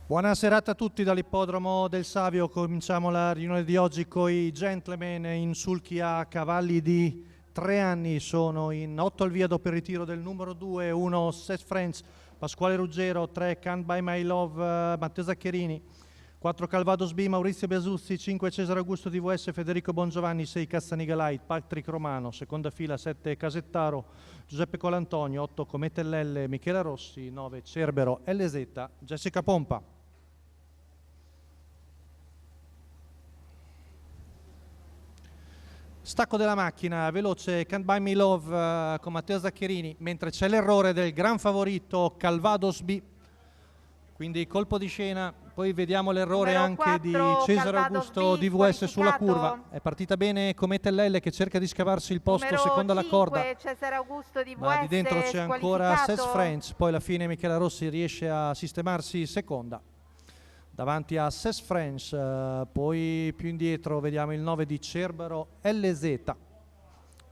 Buona serata a tutti dall'ippodromo del Savio. Cominciamo la riunione di oggi con i gentleman in sulchi a cavalli di 3 anni. Sono in 8 al via dopo il ritiro del numero 2, 1 Set Friends, Pasquale Ruggero, 3 Can't Buy My Love, Matteo Zaccherini, 4 Calvados B, Maurizio Biasuzzi, 5 Cesare Augusto DVS, Federico Bongiovanni, 6 Cazzaniga Light, Patrick Romano, seconda fila 7 Casettaro, Giuseppe Colantonio, 8 Cometellelle, Michela Rossi, 9 Cerbero LZ, Jessica Pompa. Stacco della macchina, veloce Can't Buy Me Love con Matteo Zaccherini, mentre c'è l'errore del gran favorito Calvados B. Quindi colpo di scena, poi vediamo l'errore anche di Cesare Augusto DVS sulla curva. È partita bene Cometellelle che cerca di scavarsi il posto secondo la corda. Cesare Augusto DVS, ma di dentro c'è ancora Sess French, poi alla fine Michela Rossi riesce a sistemarsi seconda. Davanti a Sess French, poi più indietro vediamo il 9 di Cerbero LZ,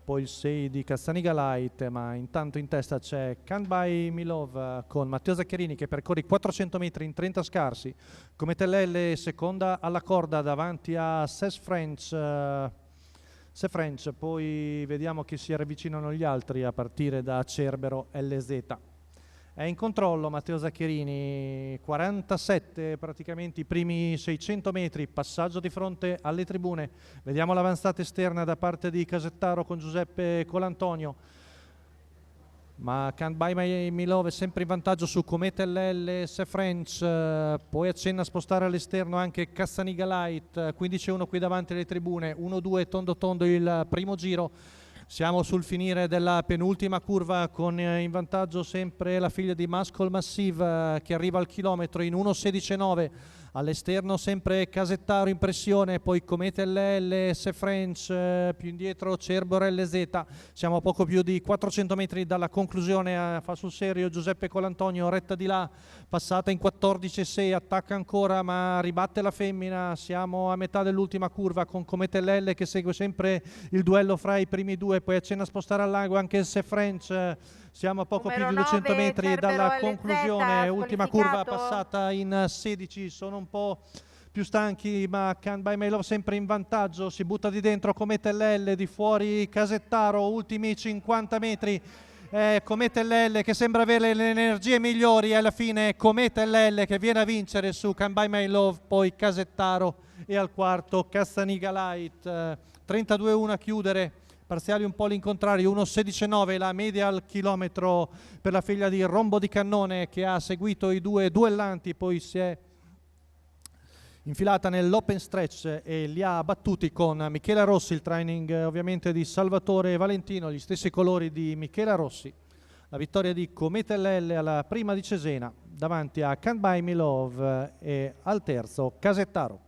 poi il 6 di Cazzaniga Light, ma intanto in testa c'è Can't Buy Me Love con Matteo Zaccherini che percorre i 400 metri in 30 scarsi, Cometellelle seconda alla corda davanti a Sess French, poi vediamo che si ravvicinano gli altri a partire da Cerbero LZ. È in controllo Matteo Zaccherini, 47 praticamente i primi 600 metri, passaggio di fronte alle tribune. Vediamo l'avanzata esterna da parte di Casettaro con Giuseppe Colantonio. Ma Can't Buy Me Love è sempre in vantaggio su Cometellelle, Se French, poi accenna a spostare all'esterno anche Cazzaniga Light, 15-1 qui davanti alle tribune, 1-2 tondo tondo il primo giro. Siamo sul finire della penultima curva con in vantaggio sempre la figlia di Muscle Massive che arriva al chilometro in 1.16.9. All'esterno sempre Casettaro in pressione, poi Cometellelle, Se French, più indietro Cerbero LZ. Siamo a poco più di 400 metri dalla conclusione, fa sul serio Giuseppe Colantonio, retta di là, passata in 14.6, attacca ancora ma ribatte la femmina. Siamo a metà dell'ultima curva con Cometellelle che segue sempre il duello fra i primi due, poi accenna a spostare al lago anche Se French. Siamo a poco più di 200 metri dalla conclusione, ultima curva passata in 16, sono un po' più stanchi ma Can't Buy My Love sempre in vantaggio, si butta di dentro Cometellelle, di fuori Casettaro, ultimi 50 metri. Cometellelle che sembra avere le energie migliori, alla fine Cometellelle che viene a vincere su Can't Buy My Love, poi Casettaro e al quarto Cazzaniga Light, 32-1 a chiudere. Parziali un po' l'incontrario, 1.16.9 la media al chilometro per la figlia di Rombo di Cannone che ha seguito i due duellanti, poi si è infilata nell'open stretch e li ha battuti con Michela Rossi, il training ovviamente di Salvatore Valentino, gli stessi colori di Michela Rossi. La vittoria di Cometellelle alla prima di Cesena davanti a Can't Buy Me Love e al terzo Casettaro.